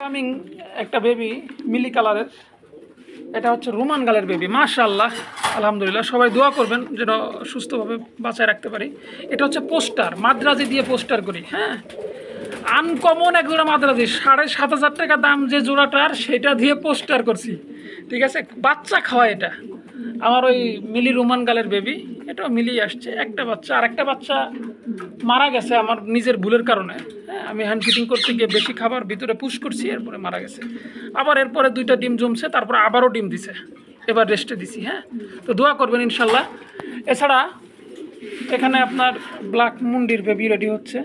Coming একটা baby মিলি কালারের, এটা হচ্ছে রোমান গালের বেবি। মাশাআল্লাহ, আলহামদুলিল্লাহ। সবাই দোয়া করবেন যেন সুস্থভাবে বাঁচায় রাখতে পারি। এটা হচ্ছে পোস্টার, মাদ্রাজি দিয়ে পোস্টার করি। হ্যাঁ, আনকমন এক জোড়া মাদ্রাজি, 7,500 টাকা দাম যে জোড়াটার, সেটা দিয়ে পোস্টার করছি। ঠিক আছে, বাচ্চা খাওয়া এটা আমার ওই মিলি রোমান গালের বেবি। এটাও মিলিয়ে আসছে, একটা বাচ্চা। আর একটা বাচ্চা মারা গেছে আমার নিজের ভুলের কারণে। হ্যাঁ, আমি হ্যান্ড ফিটিং করতে গিয়ে বেশি খাবার ভিতরে পুশ করছি, এরপরে মারা গেছে। আবার এরপরে 2টা ডিম জমছে, তারপরে আবারও ডিম দিছে, এবার রেস্টে দিছি। হ্যাঁ, তো দোয়া করবেন ইনশাল্লাহ। এছাড়া এখানে আপনার ব্ল্যাক মুন্ডির বেবি রেডি হচ্ছে,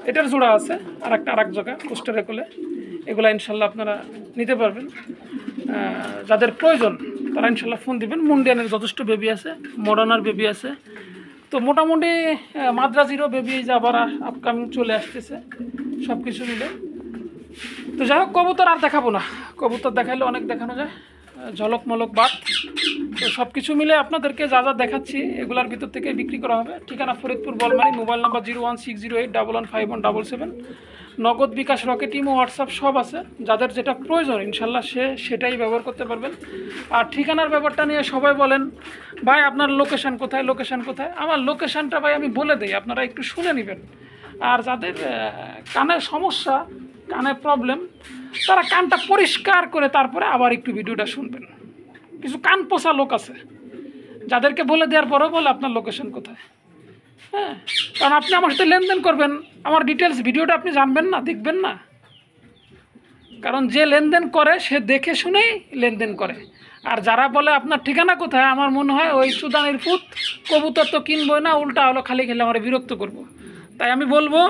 এটার জোড়া আছে আর এক জায়গা পোস্টারে কোলে। এগুলো ইনশাল্লাহ আপনারা নিতে পারবেন, যাদের প্রয়োজন তারা ইনশাল্লাহ ফোন দিবেন। মুন্ডিয়ানের যথেষ্ট বেবি আছে, মডার্নার বেবি আছে। তো মোটামুটি মাদ্রাজিরও বেবি আবার আপকামিং চলে আসতেছে, সব কিছু মিলে। তো যাই হোক, কবুতর আর দেখাবো না, কবুতর দেখাইলে অনেক দেখানো যায়, ঝলক মলক বাদ। তো সব কিছু মিলে আপনাদেরকে যা যা দেখাচ্ছি এগুলার ভিতর থেকে বিক্রি করা হবে। ঠিকানা ফরিদপুর বলমারি, মোবাইল নাম্বার 01608115177। নগদ, বিকাশ, রকেট, ইমো, হোয়াটসঅ্যাপ সব আছে। যাদের যেটা প্রয়োজন ইনশাল্লাহ সেটাই ব্যবহার করতে পারবেন। আর ঠিকানার ব্যাপারটা নিয়ে সবাই বলেন, ভাই আপনার লোকেশান কোথায়, লোকেশান কোথায়? আমার লোকেশানটা ভাই আমি বলে দিই, আপনারা একটু শুনে নেবেন। আর যাদের কানের সমস্যা, কানের প্রবলেম, তারা কানটা পরিষ্কার করে তারপরে আবার একটু ভিডিওটা শুনবেন। কিছু কান পোষা লোক আছে যাদেরকে বলে দেওয়ার পরেও বলে আপনার লোকেশন কোথায়। হ্যাঁ, কারণ আপনি আমার সাথে লেনদেন করবেন, আমার ডিটেলস ভিডিওটা আপনি জানবেন না, দেখবেন না। কারণ যে লেনদেন করে সে দেখে শুনেই লেনদেন করে। আর যারা বলে আপনার ঠিকানা কোথায়, আমার মনে হয় ওই চুদানির পুত, কবুতর তো কিনবই না, উল্টা হলো খালি খেলে আমার বিরক্ত করব। তাই আমি বলবো,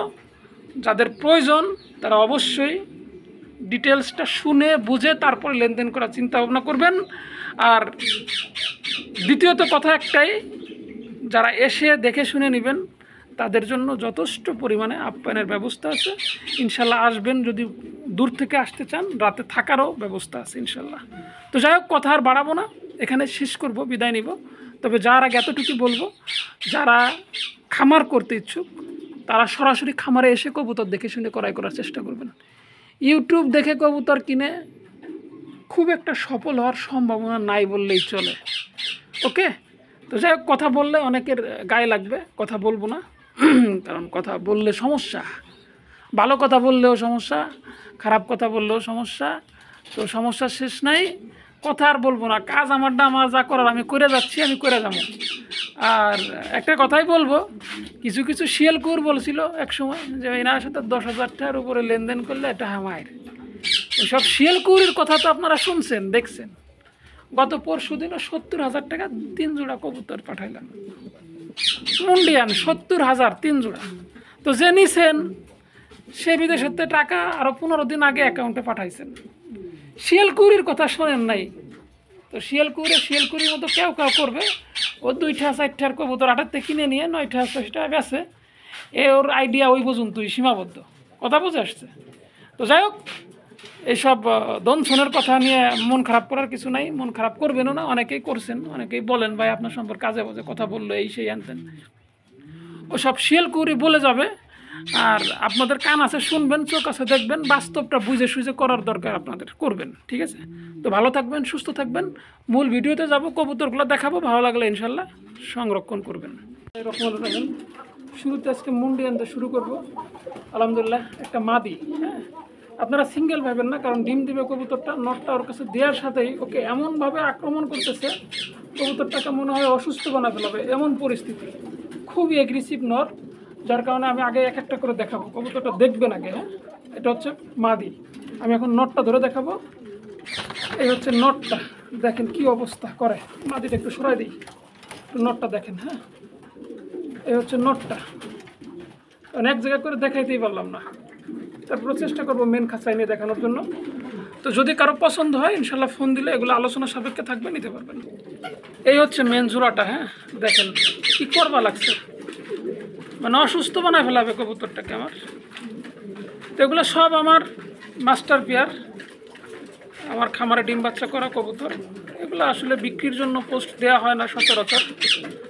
যাদের প্রয়োজন তারা অবশ্যই ডিটেলসটা শুনে বুঝে তারপরে লেনদেন করার চিন্তা ভাবনা করবেন। আর দ্বিতীয়ত কথা একটাই, যারা এসে দেখে শুনে নেবেন তাদের জন্য যথেষ্ট পরিমাণে আপ্যায়নের ব্যবস্থা আছে। ইনশাল্লাহ আসবেন, যদি দূর থেকে আসতে চান রাতে থাকারও ব্যবস্থা আছে ইনশাল্লাহ। তো যাই হোক, কথা আর বাড়াবো না, এখানে শেষ করব, বিদায় নিব। তবে যার আগে এতটুকু বলবো, যারা খামার করতে ইচ্ছুক তারা সরাসরি খামারে এসে কবুতর দেখে শুনে ক্রয় করার চেষ্টা করবেন। ইউটিউব দেখে কবুতর কিনে খুব একটা সফল হওয়ার সম্ভাবনা নাই বললেই চলে। ওকে, তো যাই হোক, কথা বললে অনেকের গায়ে লাগবে, কথা বলবো না। কারণ কথা বললে সমস্যা, ভালো কথা বললেও সমস্যা, খারাপ কথা বললেও সমস্যা। তো সমস্যার শেষ নাই, কথা আর বলবো না। কাজ আমারটা, আমার যা করার আমি করে যাচ্ছি, আমি করে যাবো। আর একটা কথাই বলবো, কিছু কিছু শিয়ালকুর বলছিল এক সময় যে এনার সাথে 10,000 টাকার উপরে লেনদেন করলে এটা হামায়ের। ওইসব শিয়ালকুরির কথা তো আপনারা শুনছেন, দেখছেন। গত পরশু দিনও 70,000 টাকা 3 জোড়া কবুতর পাঠাইলাম, মুন্ডিয়ান 70,000 3 জোড়া। তো যে নিছেন সে বিদেশের টাকা আরও 15 দিন আগে অ্যাকাউন্টে পাঠাইছেন। শিয়ালকুরির কথা শোনেন নাই। তো শিয়ালকুরির মতো কেউ করবে, ও 2-4টার কবুতর 8টাতে কিনে নিয়ে 9-10 বেছে, ওর আইডিয়া ওই পর্যন্তই সীমাবদ্ধ। কথা বুঝে আসছে? তো যাই হোক, এইসব দনছনের কথা নিয়ে মন খারাপ করার কিছু নাই, মন খারাপ করবেনও না। অনেকেই করছেন, অনেকেই বলেন ভাই আপনার সম্পর্কে কাজে বাজে কথা বললো, এই সেই আনতেন। ওসব শিয়ালকুরি বলে যাবে। আর আপনাদের কান আছে, শুনবেন, চোখ আছে, দেখবেন, বাস্তবটা বুঝে সুঝে করার দরকার আপনাদের, করবেন। ঠিক আছে? তো ভালো থাকবেন, সুস্থ থাকবেন। মূল ভিডিওতে যাব, কবুতরগুলো দেখাবো, ভালো লাগলে ইনশাল্লাহ সংরক্ষণ করবেন। এরকম শুরুতে আজকে মুন্ডি আনতে শুরু করব। আলহামদুলিল্লাহ, একটা মাদি। হ্যাঁ, আপনারা সিঙ্গেল ভাবেন না, কারণ ডিম দিবে কবুতরটা। নটটা ওর কাছে দেওয়ার সাথেই ওকে এমনভাবে আক্রমণ করতেছে, কবুতরটাকে মনে হয় অসুস্থ বানা ফেলাবে, এমন পরিস্থিতি। খুবই অ্যাগ্রেসিভ নট, যার কারণে আমি আগে এক একটা করে দেখাবো। কবুতরটা দেখবেন আগে। হ্যাঁ, এটা হচ্ছে মাদি। আমি এখন নটটা ধরে দেখাবো। এই হচ্ছে নটটা, দেখেন কি অবস্থা করে। মাদিটা একটু সরাই দিই, একটু নটটা দেখেন। হ্যাঁ, এই হচ্ছে নটটা। অনেক জায়গায় করে দেখাইতেই পারলাম না, তারপর চেষ্টা করবো মেন খাঁচায় নিয়ে দেখানোর জন্য। তো যদি কারো পছন্দ হয় ইনশাল্লাহ ফোন দিলে এগুলো আলোচনা সাপেক্ষে থাকবে, নিতে পারবেন। এই হচ্ছে মেন জোড়াটা। হ্যাঁ, দেখেন কি করবা লাগছে, মানে অসুস্থ বানায় ফেলাবে কবুতরটাকে আমার। তো এগুলো সব আমার মাস্টার পেয়ার, আমার খামারে ডিম বাচ্চা করা কবুতর। এগুলো আসলে বিক্রির জন্য পোস্ট দেওয়া হয় না সচরাচর।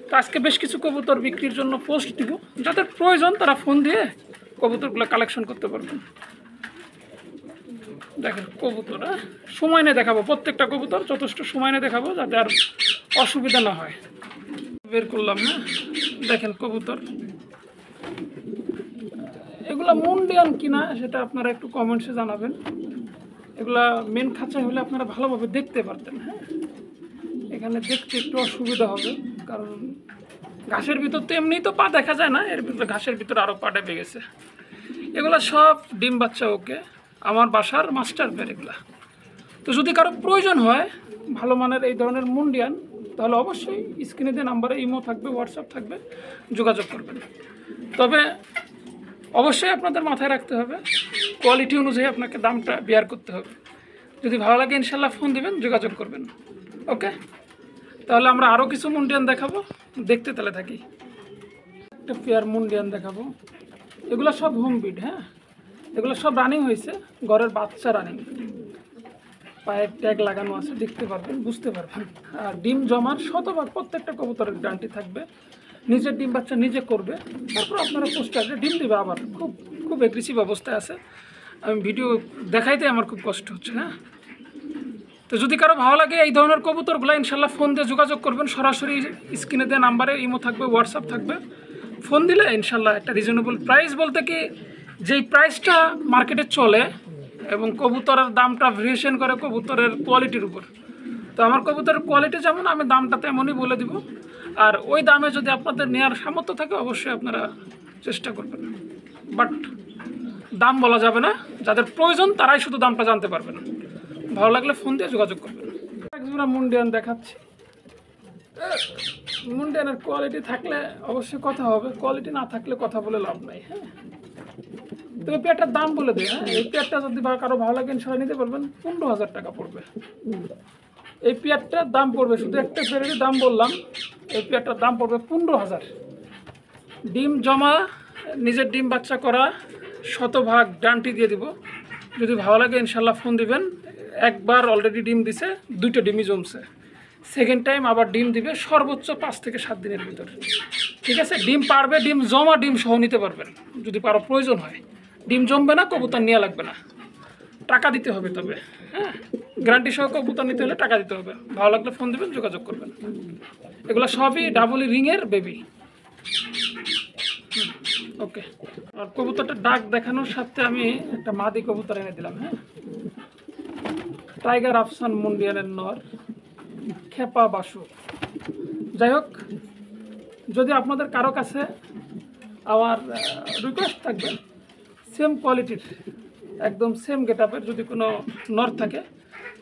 তো আজকে বেশ কিছু কবুতর বিক্রির জন্য পোস্ট দিব, যাদের প্রয়োজন তারা ফোন দিয়ে কবুতরগুলো কালেকশন করতে পারবেন। দেখেন কবুতর, সময় নিয়ে দেখাবো, প্রত্যেকটা কবুতর যথেষ্ট সময় নিয়ে দেখাবো যাতে আর অসুবিধা না হয়। বের করলাম না, দেখেন কবুতর এগুলা মুন্ডিয়ান কিনা সেটা আপনারা একটু কমেন্টসে জানাবেন। এগুলা মেন খাঁচায় হলে আপনারা ভালোভাবে দেখতে পারতেন। হ্যাঁ, এখানে দেখতে একটু অসুবিধা হবে, কারণ ঘাসের ভিতর তো এমনি তো পা দেখা যায় না, এর ভিতরে ঘাসের ভিতরে আরও পা ডেবে গেছে। এগুলা সব ডিম বাচ্চা, ওকে আমার বাসার মাস্টার পেয়ার এগুলা। তো যদি কারো প্রয়োজন হয় ভালো মানের এই ধরনের মুন্ডিয়ান, তাহলে অবশ্যই স্ক্রিনে দিয়ে নাম্বারে ইমো থাকবে, হোয়াটসঅ্যাপ থাকবে, যোগাযোগ করবেন। তবে অবশ্যই আপনাদের মাথায় রাখতে হবে কোয়ালিটি অনুযায়ী আপনাকে দামটা বিয়ার করতে হবে। যদি ভালো লাগে ইনশাল্লাহ ফোন দিবেন, যোগাযোগ করবেন। ওকে, তাহলে আমরা আরও কিছু মুন্ডিয়ান দেখাবো, দেখতে তাহলে থাকি। একটা পেয়ার মুন্ডিয়ান দেখাবো, এগুলো সব হোম বিড। হ্যাঁ, এগুলো সব রানিং হয়েছে, ঘরের বাচ্চা রানিং, পায়ের ট্যাগ লাগানো আছে, দেখতে পারবেন, বুঝতে পারবেন। আর ডিম জমার শতভাগ প্রত্যেকটা কবুতরের গ্যারান্টি থাকবে, নিজের ডিম বাচ্চা নিজে করবে, তারপর আপনারা পোস্ট আসবে ডিম দেবে। আবার খুব খুব এগ্রেসিভ অবস্থায় আছে, আমি ভিডিও দেখাইতে আমার খুব কষ্ট হচ্ছে। হ্যাঁ, তো যদি কারো ভালো লাগে এই ধরনের কবুতরগুলো ইনশাল্লাহ ফোন দিয়ে যোগাযোগ করবেন। সরাসরি স্ক্রিনে দেওয়া নাম্বারে ইমো থাকবে, হোয়াটসঅ্যাপ থাকবে, ফোন দিলে ইনশাল্লাহ একটা রিজনেবল প্রাইস, বলতে কি যেই প্রাইসটা মার্কেটে চলে এবং কবুতরের দামটা ভেরিয়েশন করে কবুতরের কোয়ালিটির উপর। তো আমার কবুতরের কোয়ালিটি যেমন, আমি দামটা তেমনই বলে দিব। আর ওই দামে যদি আপনাদের নেওয়ার সামর্থ্য থাকে অবশ্যই আপনারা চেষ্টা করবেন, বাট দাম বলা যাবে না। যাদের প্রয়োজন তারাই শুধু দামটা জানতে পারবেন। ভালো লাগলে ফোন দিয়ে যোগাযোগ করবেন। একজোড়া মুন্ডিয়ান দেখাচ্ছি। মুন্ডিয়ানের কোয়ালিটি থাকলে অবশ্যই কথা হবে, কোয়ালিটি না থাকলে কথা বলে লাভ নাই। হ্যাঁ, তো এই পেয়ারটার দাম বলে দেয়। হ্যাঁ, এই পেয়ারটা যদি কারো ভালো লাগে ইনশাল্লাহ নিতে পারবেন, 15,000 টাকা পড়বে। এই পেয়ারটার দাম পড়বে, শুধু একটা পেয়ারেরই দাম বললাম, এই পেয়ারটার দাম পড়বে 15,000। ডিম জমা, নিজের ডিম বাচ্চা করা, শতভাগ গ্যারান্টি দিয়ে দিব। যদি ভালো লাগে ইনশাল্লাহ ফোন দিবেন। একবার অলরেডি ডিম দিছে, 2টা ডিমই জমছে, সেকেন্ড টাইম আবার ডিম দিবে সর্বোচ্চ 5 থেকে 7 দিনের ভিতর। ঠিক আছে, ডিম পারবে, ডিম জমা ডিম সহ নিতে পারবেন যদি কারো প্রয়োজন হয়। ডিম জমবে না, কবুতর নেওয়া লাগবে না, টাকা দিতে হবে তবে। হ্যাঁ, গ্যারান্টি সহ কবুতর নিতে হলে টাকা দিতে হবে। ভালো লাগলে ফোন দেবেন, যোগাযোগ করবেন। এগুলো সবই ডাবল রিংয়ের বেবি। ওকে, আর কবুতরটা ডাক দেখানোর সাথে আমি একটা মাদি কবুতর এনে দিলাম। হ্যাঁ, টাইগার আফসান মুন্ডিয়ানের নর, খেপা বাসু। যাই হোক, যদি আপনাদের কারো কাছে আমার রিকোয়েস্ট থাকবে সেম কোয়ালিটির, একদম সেম গেটআপের যদি কোনো নর থাকে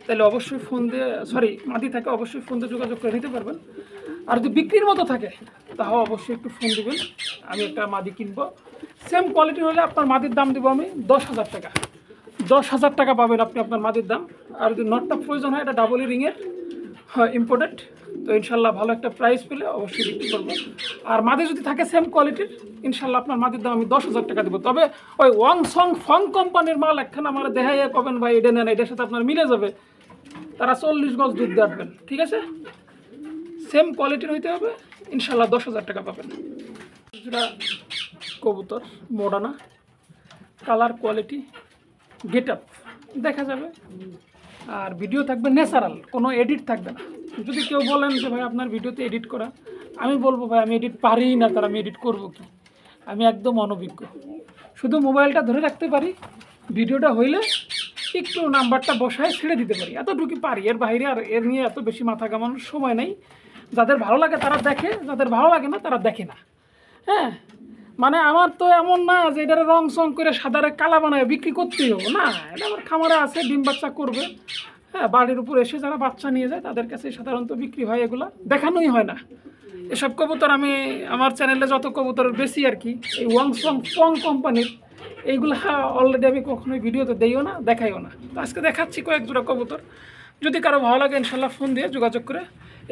তাহলে অবশ্যই ফোন দিয়ে, মাদি থাকে অবশ্যই ফোন দিয়ে যোগাযোগ করে নিতে পারবেন। আর যদি বিক্রির মতো থাকে তাও অবশ্যই একটু ফোন দিবেন, আমি একটা মাদি কিনবো। সেম কোয়ালিটি হলে আপনার মাদির দাম দেবো আমি 10,000 টাকা। 10,000 টাকা পাবেন আপনি আপনার মাদির দাম। আর যদি নটটা প্রয়োজন হয়, এটা ডাবল রিংয়ের, হয় ইম্পোর্টেড, তো ইনশাল্লাহ ভালো একটা প্রাইস পেলে অবশ্যই বিক্রি করবো। আর মাদি যদি থাকে সেম কোয়ালিটির, ইনশাল্লাহ আপনার মাদির দাম আমি 10,000 টাকা দেবো। তবে ওই ওয়াং সং ফং কোম্পানির মাল একখানা আমার দেখাইয়া কবেন ভাই এটা নেন, এটার সাথে আপনার মিলে যাবে, তারা 40 গজ দুধ দিয়ে আসবেন। ঠিক আছে, সেম কোয়ালিটির হইতে হবে, ইনশাল্লাহ 10,000 টাকা পাবেন। যেটা কবুতর মোডানা, কালার কোয়ালিটি গেট আপ দেখা যাবে, আর ভিডিও থাকবে ন্যাচারাল, কোনো এডিট থাকবে না। যদি কেউ বলেন যে ভাই আপনার ভিডিওতে এডিট করা, আমি বলবো ভাই আমি এডিট পারি না, তার আমি এডিট করবো কি, আমি একদম অনভিজ্ঞ, শুধু মোবাইলটা ধরে রাখতে পারি, ভিডিওটা হইলে একটু নাম্বারটা বসায় ছেড়ে দিতে পারি, এতটুকু পারি। এর বাইরে আর এর নিয়ে এত বেশি মাথা ঘামানোর সময় নেই। যাদের ভালো লাগে তারা দেখে, যাদের ভালো লাগে না তারা দেখে না। হ্যাঁ, মানে আমার তো এমন না যে এটার রং সং করে সাদারে কালা বানায় বিক্রি করতেই হবে না, এটা আমার খামারে আছে, ডিম বাচ্চা করবে। হ্যাঁ, বাড়ির উপর এসে যারা বাচ্চা নিয়ে যায় তাদের কাছে সাধারণত বিক্রি হয়, এগুলো দেখানোই হয় না। এসব কবুতর আমি আমার চ্যানেলে যত কবুতরের বেশি আর কি, এই ওয়াং সং ফং কোম্পানির এইগুলো অলরেডি আমি কখনোই ভিডিওতে দেইও না, দেখাইও না। তো আজকে দেখাচ্ছি কয়েক জোড়া কবুতর। যদি কারো ভালো লাগে ইনশাল্লাহ ফোন দিয়ে যোগাযোগ করে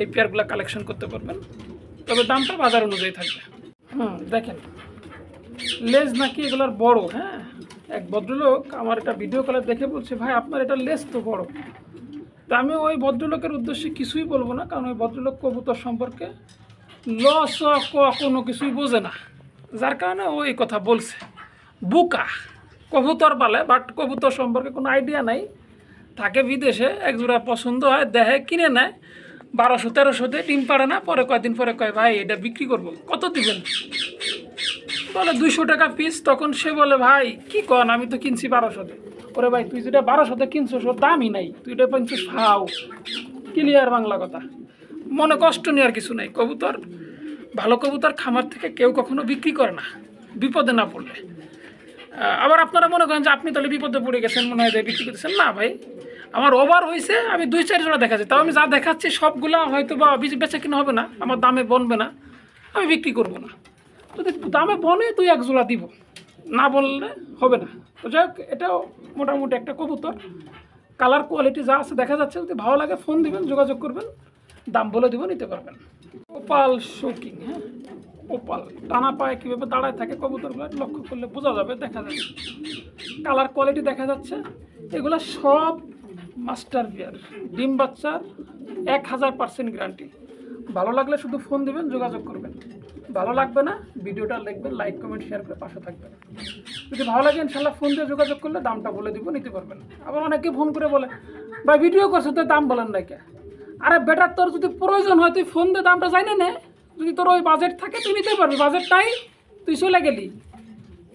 এই পেয়ারগুলো কালেকশন করতে পারবেন, তবে দামটা বাজার অনুযায়ী থাকবে। দেখেন লেজ নাকি এগুলোর বড়। হ্যাঁ, এক ভদ্রলোক আমার একটা ভিডিও কলে দেখে বলছে ভাই আপনার এটা লেজ তো বড়। তা আমি ওই ভদ্রলোকের উদ্দেশ্যে কিছুই বলবো না, কারণ ওই ভদ্রলোক কবুতর সম্পর্কে কোনো কিছুই বোঝে না, যার কারণে ও এই কথা বলছে। বুকা কবুতর পালে, বাট কবুতর সম্পর্কে কোনো আইডিয়া নাই, থাকে বিদেশে, এক জোড়া পছন্দ হয়, দেখে কিনে নেয়, 1200-1300 ডিম পারে না, পরে কয়েকদিন পরে কয় ভাই এটা বিক্রি করবো, কত দিবেন, বলে 200 টাকা পিস। তখন সে বলে ভাই কি কন, আমি তো কিনছি 1200-তে। ওরে ভাই তুই যেটা 1200-তে কিনছিস ওর দামই নাই, তুই এটা 50 খাও, ক্লিয়ার বাংলা কথা। মনে কষ্ট নেওয়ার কিছু নাই। কবুতর, ভালো কবুতর খামার থেকে কেউ কখনো বিক্রি করে না বিপদে না পড়লে। আবার আপনারা মনে করেন যে আপনি তাহলে বিপদে পড়ে গেছেন, মনে হয় বিক্রি করতেছেন। না ভাই, আমার ওভার হয়েছে, আমি 2-4 জোড়া দেখাচ্ছি, তাও আমি যা দেখাচ্ছি সবগুলা হয়তো বা বেচা কিনা হবে না, আমার দামে বনবে না, আমি বিক্রি করব না। যদি দামে বনে তুই 1 জোড়া দিব, না বললে হবে না। তো যাই হোক, এটাও মোটামুটি একটা কবুতর, কালার কোয়ালিটি যা আছে দেখা যাচ্ছে। যদি ভালো লাগে ফোন দিবেন, যোগাযোগ করবেন, দাম বলে দিব, নিতে পারবেন। ওপাল শৌকিং, হ্যাঁ ওপাল, টানা পায়ে কীভাবে দাঁড়ায় থাকে কবুতরগুলো লক্ষ্য করলে বোঝা যাবে, দেখা যাবে, কালার কোয়ালিটি দেখা যাচ্ছে। এগুলো সব মাস্টার বিয়ার, ডিম বাচ্চার 1000% গ্যারান্টি। ভালো লাগলে শুধু ফোন দিবেন, যোগাযোগ করবেন। ভালো লাগবে না, ভিডিওটা দেখবেন, লাইক কমেন্ট শেয়ার করে পাশে থাকবেন। যদি ভালো লাগে ইনশাল্লাহ ফোন দিয়ে যোগাযোগ করলে দামটা বলে দিব, নিতে পারবেন। আবার অনেকে ফোন করে বলে ভাই ভিডিও করছো তো দাম বলেন না কে। আরে বেটার, তোর যদি প্রয়োজন হয় তুই ফোন দিয়ে দামটা জানি নে, যদি তোর ওই বাজেট থাকে তুই নিতে পারবি, বাজেট নাই তুই চলে গেলি।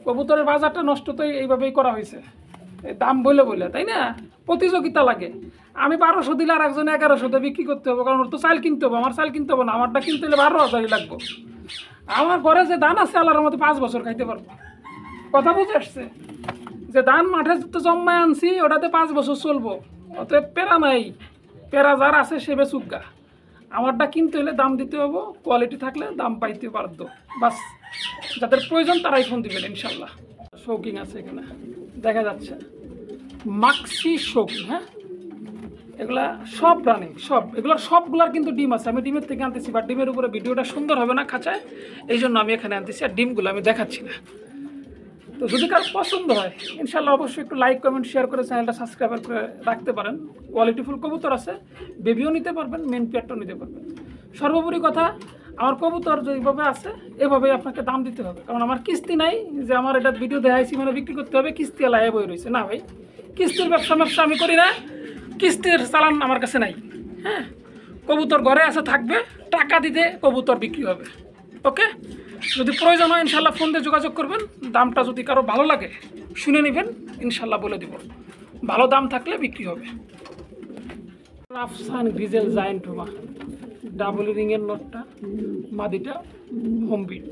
কবুতরের বাজারটা নষ্ট তো এইভাবেই করা হয়েছে, দাম বলে বলে, তাই না? প্রতিযোগিতা লাগে। আমি 1200 দিলে আর একজনে 1100-তে বিক্রি করতে হবে, কারণ ওর তো চাল কিনতে হবে, আমার চাল কিনতে হবে না, আমারটা কিনতে হলে 12,000 লাগবে। আমার ঘরে যে ধান আছে আল্লাহর মতো 5 বছর খাইতে পারবো। কথা বুঝে আসছে? যে ধান মাঠে তো জম্মায় আনছি ওটাতে 5 বছর চলবো, অতএব পেরা নাই, পেরা যার আছে সে বেচুগা। আমারটা কিনতে হলে দাম দিতে হবে, কোয়ালিটি থাকলে দাম পাইতে বাধ্য। বাস, যাদের প্রয়োজন তারাই ফোন দিবেন ইনশাল্লাহ। শৌকিং আছে এখানে দেখা যাচ্ছে, মাক্সি শৌকিং, হ্যাঁ এগুলা সব রানিং, সব এগুলোর সবগুলার কিন্তু ডিম আছে। আমি ডিমের থেকে আনতেছি, বাট ডিমের উপরে ভিডিওটা সুন্দর হবে না খাঁচায়, এই জন্য আমি এখানে আনতেছি, আর ডিমগুলো আমি দেখাচ্ছি না। তো যদি কার পছন্দ হয় ইনশাল্লাহ অবশ্যই একটু লাইক কমেন্ট শেয়ার করে চ্যানেলটা সাবস্ক্রাইব করে রাখতে পারেন। কোয়ালিটিফুল কবুতর আছে, বেবিও নিতে পারবেন, মেন পেয়ারটাও নিতে পারবেন। সর্বোপরি কথা, আমার কবুতর যেভাবে আছে এভাবেই আপনাকে দাম দিতে হবে, কারণ আমার কিস্তি নাই যে আমার এটা ভিডিও দেখাইছি মানে বিক্রি করতে হবে, কিস্তি এলাকায় বই রয়েছে না ভাই। কিস্তির ব্যবসা আমি করি না, কিস্তির চালান আমার কাছে নাই। হ্যাঁ, কবুতর ঘরে আছে, থাকবে, টাকা দিতে কবুতর বিক্রি হবে। ওকে, যদি প্রয়োজন হয় ইনশাল্লাহ ফোন দিয়ে যোগাযোগ করবেন। দামটা যদি কারো ভালো লাগে শুনে নেবেন, ইনশাল্লাহ বলে দিব, ভালো দাম থাকলে বিক্রি হবে। রাফসান গ্রিজেল জায়েন্ট রুমা, ডাবল রিংয়ের নোটটা, মাদিটা হোম বিট।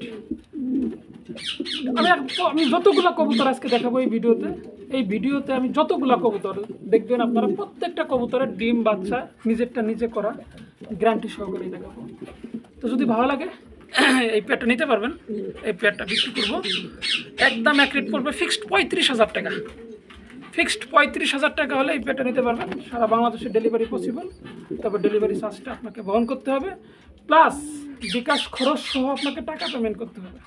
আমি যতগুলো কবুতর আজকে দেখাবো এই ভিডিওতে আমি যতগুলো কবুতর দেখবেন আপনারা, প্রত্যেকটা কবুতরের ডিম বাচ্চা নিজেরটা নিজে করা, গ্যারান্টি সহকারে দেখাবো। তো যদি ভালো লাগে এই পেয়ারটা নিতে পারবেন। এই পেয়ারটা বিক্রি করবো একদম এক রেট পড়বে, ফিক্সড 35,000 টাকা। ফিক্সড 35,000 টাকা হলে এই পেয়ারটা নিতে পারবেন। সারা বাংলাদেশে ডেলিভারি পসিবল, তবে ডেলিভারি চার্জটা আপনাকে বহন করতে হবে, প্লাস বিকাশ খরচ সহ আপনাকে টাকা পেমেন্ট করতে হবে।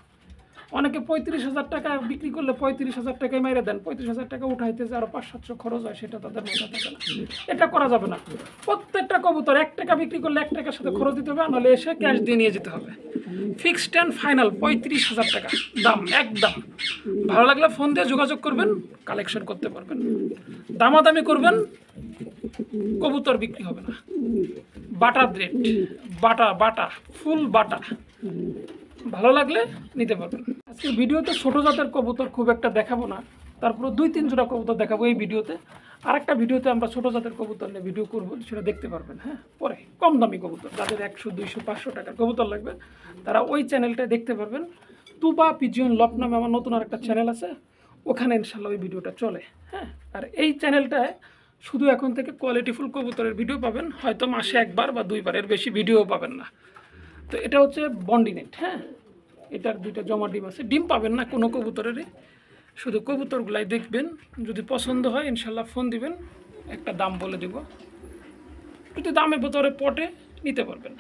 অনেকে 35,000 টাকা বিক্রি করলে 35,000 টাকায় মেরে দেন, 35,000 টাকা উঠাইতে যে আরও 500-700 খরচ হয় সেটা তাদের মাথা থাকে না। এটা করা যাবে না। প্রত্যেকটা কবুতর 1 টাকা বিক্রি করলে 1 টাকার সাথে খরচ দিতে হবে, নাহলে এসে ক্যাশ দিয়ে নিয়ে যেতে হবে। ফিক্সড অ্যান্ড ফাইনাল 35,000 টাকা দাম একদম। ভালো লাগলে ফোন দিয়ে যোগাযোগ করবেন, কালেকশন করতে পারবেন। দামাদামি করবেন, কবুতর বিক্রি হবে না। বাটার রেট, বাটা ফুল বাটা। ভালো লাগলে নিতে পারবেন। আজকের ভিডিওতে ছোটো জাতের কবুতর খুব একটা দেখাবো না, তারপরে 2-3 জোড়া কবুতর দেখাবো এই ভিডিওতে। আরেকটা ভিডিওতে আমরা ছোটো জাতের কবুতর নিয়ে ভিডিও করবো, সেটা দেখতে পারবেন। হ্যাঁ, পরে কম দামি কবুতর, যাদের 100, 200, 500 টাকার কবুতর লাগবে তারা ওই চ্যানেলটায় দেখতে পারবেন। তুবা পিজিয়ন লক নামে আমার নতুন আরেকটা চ্যানেল আছে, ওখানে ইনশাল্লাহ ওই ভিডিওটা চলে। হ্যাঁ, আর এই চ্যানেলটায় শুধু এখন থেকে কোয়ালিটিফুল কবুতরের ভিডিও পাবেন, হয়তো মাসে 1 বার বা 2 বার, এর বেশি ভিডিও পাবেন না। তো এটা হচ্ছে বন্ডিনেট। হ্যাঁ, এটার 2টা জমা ডিম আছে, ডিম পাবেন না কোনো কবুতরেরই, শুধু কবুতরগুলাই দেখবেন। যদি পছন্দ হয় ইনশাল্লাহ ফোন দিবেন, একটা দাম বলে দিব, যদি দামের ভেতরে পটে নিতে পারবেন।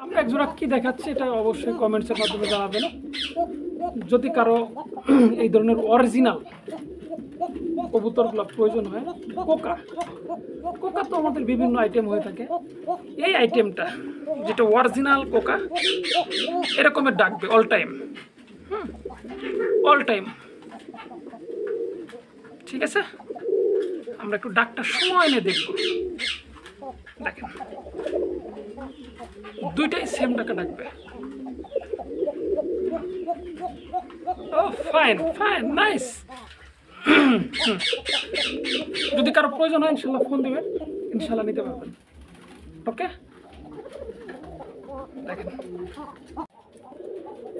আমরা একজোড়া কী দেখাচ্ছি এটা অবশ্যই কমেন্টসের মাধ্যমে জানাবেন। যদি কারো এই ধরনের অরিজিনাল কবুতরগুলো প্রয়োজন হয়, কোকা তো আমাদের বিভিন্ন আইটেম হয়ে থাকে, এই আইটেমটা যেটা অরিজিনাল কোকা এরকমের ডাকবে অল টাইম। অল টাইম ঠিক আছে, আমরা একটু ডাকটা সময় নিয়ে দেখব। দেখেন দুইটাই সেম ডাকা ডাকবে। ও ফাইন ফাইন নাইস। যদি কারো প্রয়োজন হয় ইনশাল্লাহ ফোন দেবেন, ইনশাল্লাহ নিতে পারবেন। ওকে, দেখেন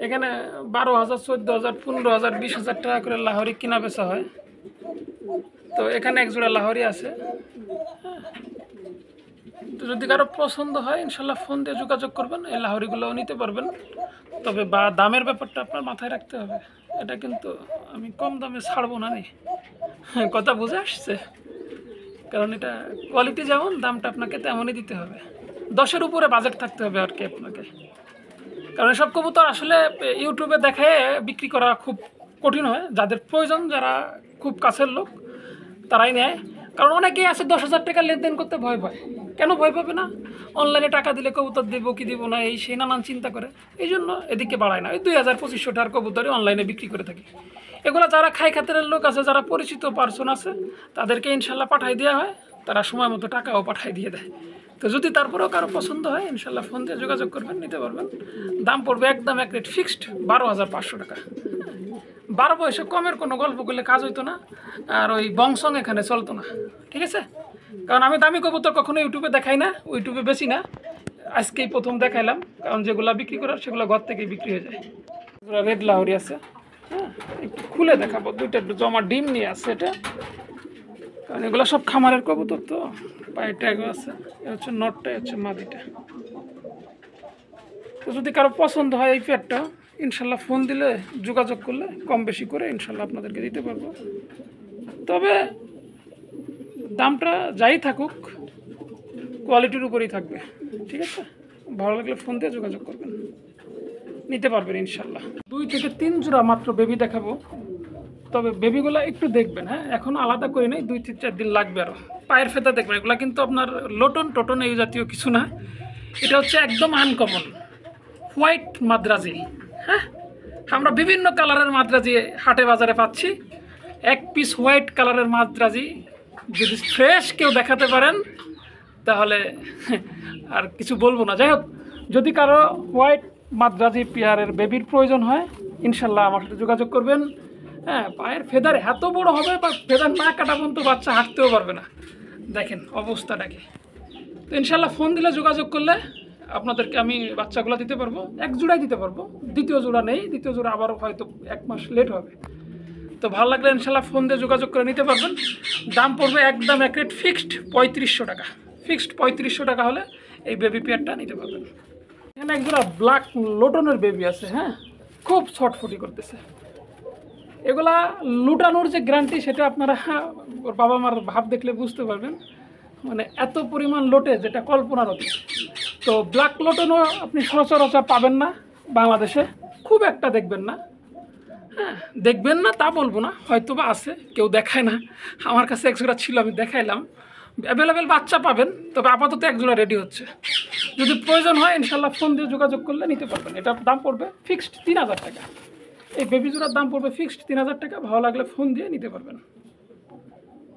এখানে 12,000, 14,000, 15,000, 20,000 টাকা করে লাহোরি কিনা বেচা হয়। তো এখানে এক জোড়া লাহোরি আছে। তো যদি কারো পছন্দ হয় ইনশাল্লাহ ফোন দিয়ে যোগাযোগ করবেন, এই লাহোরিগুলোও নিতে পারবেন। তবে দামের ব্যাপারটা আপনার মাথায় রাখতে হবে, এটা কিন্তু আমি কম দামে ছাড়বো না নি, কথা বুঝে আসছে? কারণ এটা কোয়ালিটি যেমন, দামটা আপনাকে তেমনই দিতে হবে। 10-এর উপরে বাজেট থাকতে হবে আর কি আপনাকে। কারণ এসব কবুতর আসলে ইউটিউবে দেখে বিক্রি করা খুব কঠিন হয়। যাদের প্রয়োজন, যারা খুব কাছের লোক, তারাই নেয়। কারণ অনেকেই আছে 10,000 টাকা লেনদেন করতে ভয় পায়। কেন ভয় পাবে না? অনলাইনে টাকা দিলে কবুতর দেবো কি দিব না, এই সেই নানান চিন্তা করে, এই জন্য এদিকে বাড়ায় না। ওই 2,000-2,500 টাকার কবুতরই অনলাইনে বিক্রি করে থাকি। এগুলো যারা খাই খাতের লোক আছে, যারা পরিচিত পার্সন আছে, তাদেরকে ইনশাল্লাহ পাঠাই দেওয়া হয়, তারা সময় মতো টাকাও পাঠাই দিয়ে দেয়। তো যদি তারপরেও কারো পছন্দ হয় ইনশাল্লাহ ফোন দিয়ে যোগাযোগ করবেন, নিতে পারবেন। দাম পড়বে একদম এক রেট ফিক্সড 12,500 টাকা। 12 পয়সা কমের কোনো গল্প করলে কাজ হইতো না, আর ওই বংশং এখানে চলতো না। ঠিক আছে, কারণ আমি দামি কবুতর কখনো ইউটিউবে দেখাই না, ইউটিউবে বেশি না, আজকেই প্রথম দেখাইলাম। কারণ যেগুলো বিক্রি করার সেগুলো ঘর থেকেই বিক্রি হয়ে যায়। রেড লাহোরি আছে, হ্যাঁ একটু খুলে দেখাবো। দুইটা একটু জমা ডিম নিয়ে আছে এটা, কারণ এগুলো সব খামারের কবুতর, তো পায়ে ট্যাগও আছে। এ হচ্ছে নটটা, হচ্ছে মাদিটা। তো যদি কারো পছন্দ হয় এই পেয়ারটা, ইনশাল্লাহ ফোন দিলে, যোগাযোগ করলে কম বেশি করে ইনশাল্লাহ আপনাদেরকে দিতে পারবো। তবে দামটা যাই থাকুক, কোয়ালিটির উপরেই থাকবে। ঠিক আছে, ভালো লাগলে ফোন দিয়ে যোগাযোগ করবেন, নিতে পারবেন ইনশাল্লাহ। 2 থেকে 3 জোড়া মাত্র বেবি দেখাবো। তবে বেবিগুলো একটু দেখবেন, হ্যাঁ এখনও আলাদা করে নেই, 2 থেকে 4 দিন লাগবে আরও। পায়ের ফেতা দেখবেন, এগুলো কিন্তু আপনার লোটন টোটন এই জাতীয় কিছু না। এটা হচ্ছে একদম আনকমন হোয়াইট মাদ্রাজি। হ্যাঁ, আমরা বিভিন্ন কালারের মাদ্রাজি হাটে বাজারে পাচ্ছি। এক পিস হোয়াইট কালারের মাদ্রাজি যদি ফ্রেশ কেউ দেখাতে পারেন, তাহলে আর কিছু বলবো না। যাই হোক, যদি কারো হোয়াইট মাদ্রাজি পেয়ারের বেবির প্রয়োজন হয় ইনশাল্লাহ আমার সাথে যোগাযোগ করবেন। হ্যাঁ, পায়ের ফেদার এত বড় হবে, বা ফেদার না কাটা পর্যন্ত বাচ্চা হাঁটতেও পারবে না। দেখেন অবস্থাটাকে। তো ইনশাল্লাহ ফোন দিলে, যোগাযোগ করলে আপনাদেরকে আমি বাচ্চাগুলো দিতে পারবো। এক জোড়াই দিতে পারবো, দ্বিতীয় জোড়া নেই। দ্বিতীয় জোড়া আবার হয়তো 1 মাস লেট হবে। তো ভালো লাগলে ইনশাল্লাহ ফোন দিয়ে যোগাযোগ করে নিতে পারবেন। দাম পড়বে একদম এক রেট ফিক্সড 3500 টাকা। ফিক্সড 3500 টাকা হলে এই বেবি পেয়ারটা নিতে পারবেন। এখানে এক জোড়া ব্ল্যাক লোটনের বেবি আছে, হ্যাঁ খুব ছটফটি করতেছে। এগুলা লুটানোর যে গ্যারান্টি, সেটা আপনারা ওর বাবা মার ভাব দেখলে বুঝতে পারবেন। মানে এত পরিমাণ লোটে, যেটা কল্পনার অতীত। তো ব্ল্যাক লোটনও আপনি সচরাচর পাবেন না বাংলাদেশে, খুব একটা দেখবেন না। হ্যাঁ, দেখবেন না তা বলবো না, হয়তো বা আছে, কেউ দেখায় না। আমার কাছে এক জোড়া ছিল, আমি দেখাইলাম। অ্যাভেলেবেল বাচ্চা পাবেন, তবে আপাতত এক জোড়া রেডি হচ্ছে। যদি প্রয়োজন হয় ইনশাল্লাহ ফোন দিয়ে যোগাযোগ করলে নিতে পারবেন। এটার দাম পড়বে ফিক্সড 3,000 টাকা। এই বেবি জোড়ার দাম পড়বে ফিক্সড 3,000 টাকা। ভালো লাগলে ফোন দিয়ে নিতে পারবেন।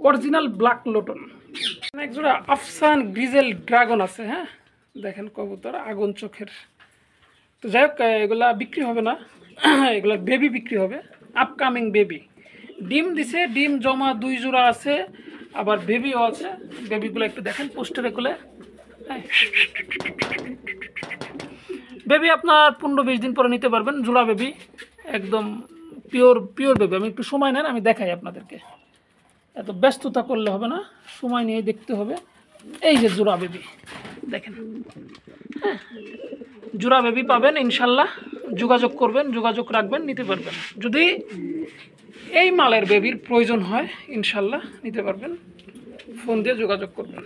Original black lotion. এক জোড়া আফসান গ্রিজেল ড্রাগন আছে, হ্যাঁ দেখেন কবুতর আগুন চোখের। তো যাই হোক, এগুলা বিক্রি হবে না, এগুলা বেবি বিক্রি হবে, আপকামিং বেবি। ডিম দিছে, ডিম জমা 2 জোড়া আছে, আবার বেবিও আছে। বেবিগুলো একটু দেখেন পোস্টারে খুলে। বেবি আপনার 15-20 দিন পরে নিতে পারবেন। জোড়া বেবি, একদম পিওর বেবি। আমি একটু সময় নেন, আমি দেখাই আপনাদেরকে। এত ব্যস্ততা করলে হবে না, সময় নিয়ে দেখতে হবে। এই যে জোড়া বেবি দেখেন, হ্যাঁ জোড়া বেবি পাবেন ইনশাল্লাহ। যোগাযোগ করবেন, যোগাযোগ রাখবেন, নিতে পারবেন। যদি এই মালের বেবির প্রয়োজন হয় ইনশাল্লাহ নিতে পারবেন, ফোন দিয়ে যোগাযোগ করবেন।